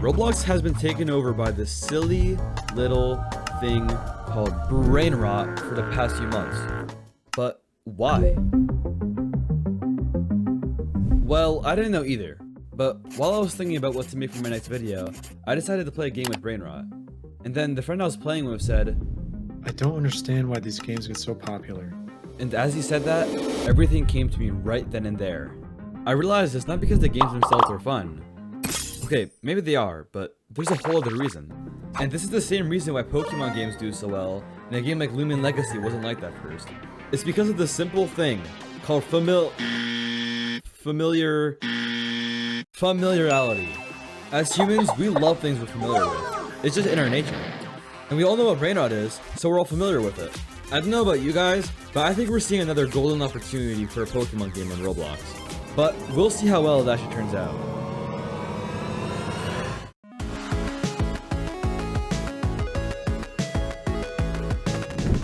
Roblox has been taken over by this silly little thing called brain rot for the past few months. But why? Well, I didn't know either. But while I was thinking about what to make for my next video, I decided to play a game with brain rot. And then the friend I was playing with said, I don't understand why these games get so popular. and as he said that, everything came to me right then and there. I realized it's not because the games themselves are fun. Okay, maybe they are, but there's a whole other reason. And this is the same reason why Pokemon games do so well, and a game like Lumen Legacy wasn't like that first. It's because of the simple thing called familiarity. As humans, we love things we're familiar with. It's just in our nature. And we all know what brain rot is, so we're all familiar with it. I don't know about you guys, but I think we're seeing another golden opportunity for a Pokemon game on Roblox. But we'll see how well it actually turns out.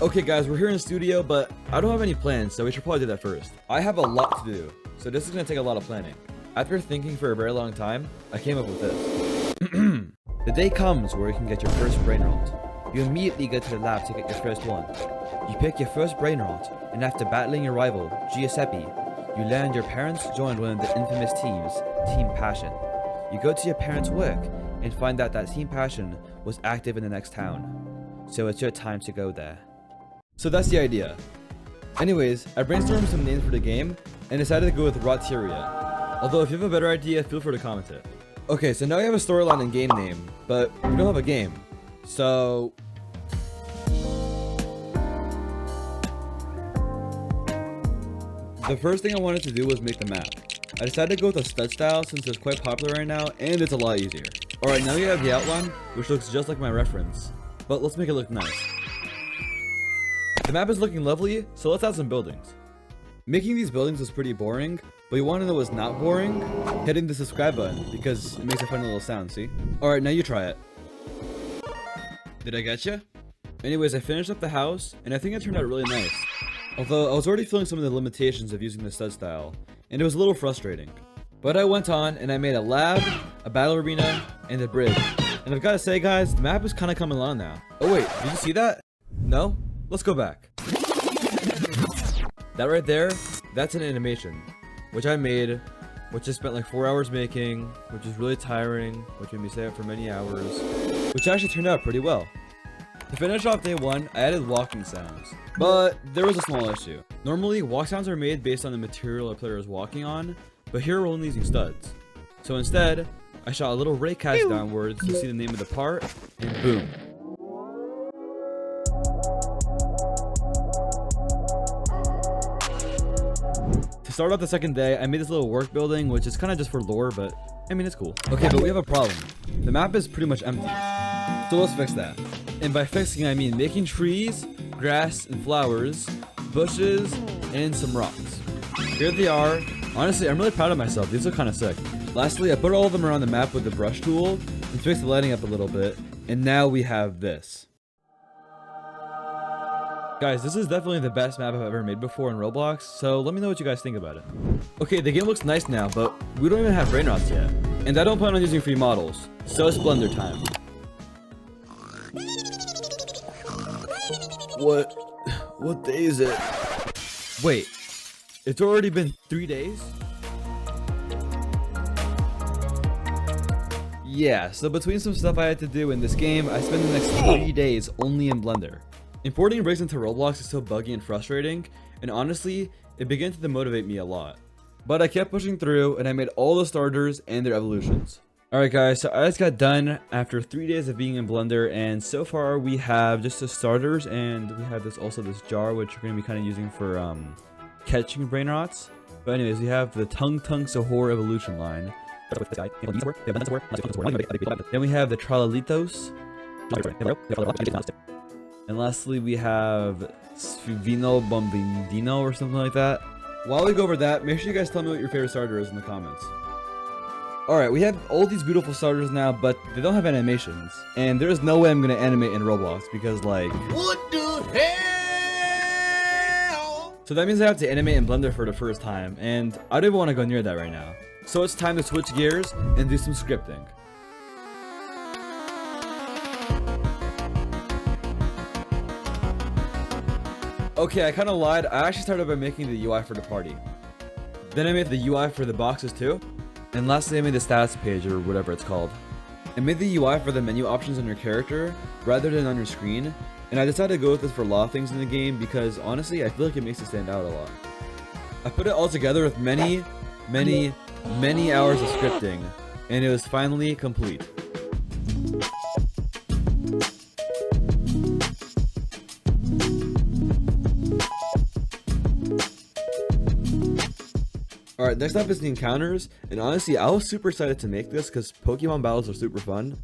Okay guys, we're here in the studio, but I don't have any plans, so we should probably do that first. I have a lot to do, so this is going to take a lot of planning. After thinking for a very long time, I came up with this. The day comes where you can get your first brain rot. You immediately go to the lab to get your first one. You pick your first brain rot, and after battling your rival, Giuseppe, you learn your parents joined one of the infamous teams, Team Passion. You go to your parents' work, and find out that Team Passion was active in the next town. So it's your time to go there. So that's the idea. Anyways, I brainstormed some names for the game, and decided to go with Roteria. Although if you have a better idea, feel free to comment it. Okay, so now we have a storyline and game name, but we don't have a game. So... the first thing I wanted to do was make the map. I decided to go with a stud style since it's quite popular right now, and it's a lot easier. Alright, now we have the outline, which looks just like my reference. But let's make it look nice. The map is looking lovely, so let's add some buildings. Making these buildings is pretty boring, but you want to know what's not boring? Hitting the subscribe button, because it makes a funny little sound, see? Alright, now you try it. Did I get you? Anyways, I finished up the house, and I think it turned out really nice. Although, I was already feeling some of the limitations of using the stud style, and it was a little frustrating. But I went on, and I made a lab, a battle arena, and a bridge. And I've got to say guys, the map is kind of coming along now. Oh wait, did you see that? No? Let's go back. That right there, that's an animation, which I made, which I spent like 4 hours making, which is really tiring, which made me stay up for many hours, which actually turned out pretty well. To finish off day 1, I added walking sounds, but there was a small issue. Normally, walk sounds are made based on the material a player is walking on, but here we're only using studs. So instead, I shot a little raycast downwards to see the name of the part, and boom. To start off the second day, I made this little work building, which is kind of just for lore, but I mean, it's cool. Okay, but we have a problem. The map is pretty much empty. So let's fix that. And by fixing, I mean making trees, grass, and flowers, bushes, and some rocks. Here they are. Honestly, I'm really proud of myself. These look kind of sick. Lastly, I put all of them around the map with the brush tool and fixed the lighting up a little bit. And now we have this. Guys, this is definitely the best map I've ever made before in Roblox, so let me know what you guys think about it. Okay, the game looks nice now, but we don't even have brain rots yet. And I don't plan on using free models, so it's Blender time. What day is it? Wait, it's already been 3 days? Yeah, so between some stuff I had to do in this game, I spent the next 3 days only in Blender. Importing rigs into Roblox is so buggy and frustrating, and honestly, it began to demotivate me a lot. But I kept pushing through, and I made all the starters and their evolutions. Alright guys, so I just got done after 3 days of being in Blender, and so far we have just the starters, and we have this jar, which we're going to be kind of using for catching brain rots. But anyways, we have the Tung Sahur evolution line. Then we have the Tralalitos. And lastly, we have Svino Bombindino or something like that. While we go over that, make sure you guys tell me what your favorite starter is in the comments. Alright, we have all these beautiful starters now, but they don't have animations. And there is no way I'm going to animate in Roblox because, like... what the hell? So that means I have to animate in Blender for the first time, and I don't even want to go near that right now. So it's time to switch gears and do some scripting. Okay, I kind of lied. I actually started by making the UI for the party. Then I made the UI for the boxes too. And lastly, I made the status page or whatever it's called. I made the UI for the menu options on your character rather than on your screen. And I decided to go with this for a lot of things in the game because honestly, I feel like it makes it stand out a lot. I put it all together with many hours of scripting, and it was finally complete. Alright, next up is the encounters, and honestly, I was super excited to make this because Pokemon battles are super fun.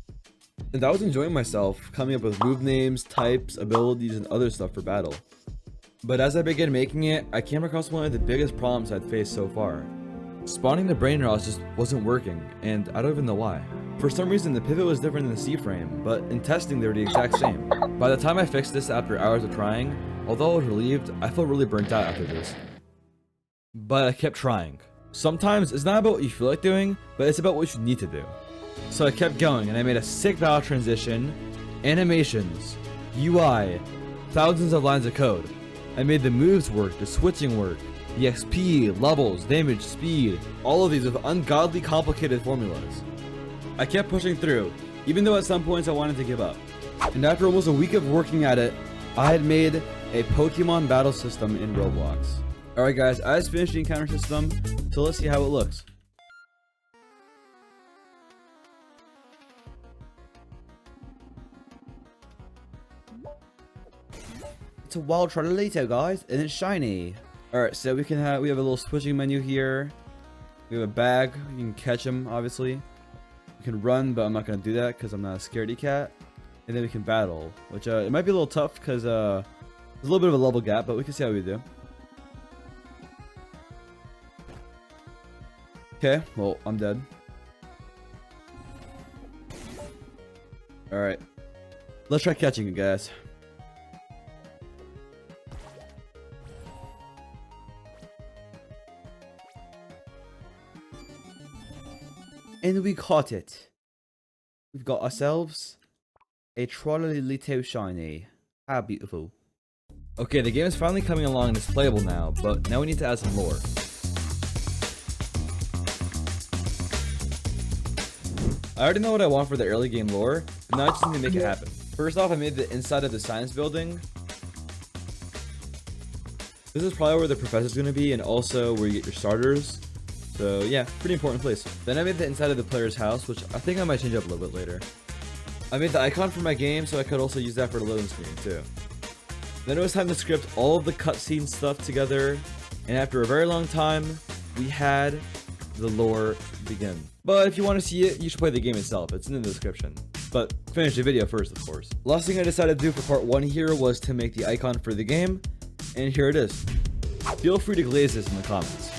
And I was enjoying myself, coming up with move names, types, abilities, and other stuff for battle. But as I began making it, I came across one of the biggest problems I'd faced so far. Spawning the brain rods just wasn't working, and I don't even know why. For some reason, the pivot was different than the C-frame, but in testing they were the exact same. By the time I fixed this after hours of trying, although I was relieved, I felt really burnt out after this. But I kept trying. Sometimes it's not about what you feel like doing, but it's about what you need to do. So I kept going, and I made a sick battle transition, animations, UI, thousands of lines of code. I made the moves work, the switching work, the XP, levels, damage, speed, all of these with ungodly complicated formulas. I kept pushing through, even though at some points I wanted to give up. And after almost a week of working at it, I had made a Pokemon battle system in Roblox. Alright guys, I just finished the encounter system, so let's see how it looks. It's a wild Trollolito, guys, and it's shiny. Alright, so we have a little switching menu here. We have a bag, you can catch him, obviously. We can run, but I'm not gonna do that because I'm not a scaredy cat. And then we can battle, which it might be a little tough because there's a little bit of a level gap, but we can see how we do. Okay, well, I'm dead. Alright. Let's try catching it, guys. And we caught it. We've got ourselves a Trollolito shiny. How beautiful. Okay, the game is finally coming along and it's playable now, but now we need to add some lore. I already know what I want for the early game lore, but now I just need to make it happen. First off, I made the inside of the science building. This is probably where the professor's going to be and also where you get your starters. So yeah, pretty important place. Then I made the inside of the player's house, which I think I might change up a little bit later. I made the icon for my game, so I could also use that for the loading screen too. Then it was time to script all of the cutscene stuff together, and after a very long time, we had the lore begin. But if you want to see it, you should play the game itself. It's in the description. But finish the video first, of course. Last thing I decided to do for part 1 here was to make the icon for the game, and here it is. Feel free to glaze this in the comments.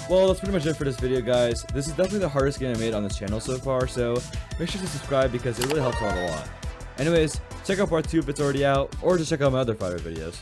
Well, that's pretty much it for this video, guys. This is definitely the hardest game I made on this channel so far, so make sure to subscribe because it really helps out a lot. Anyways, check out part 2 if it's already out, or just check out my other Fighter videos.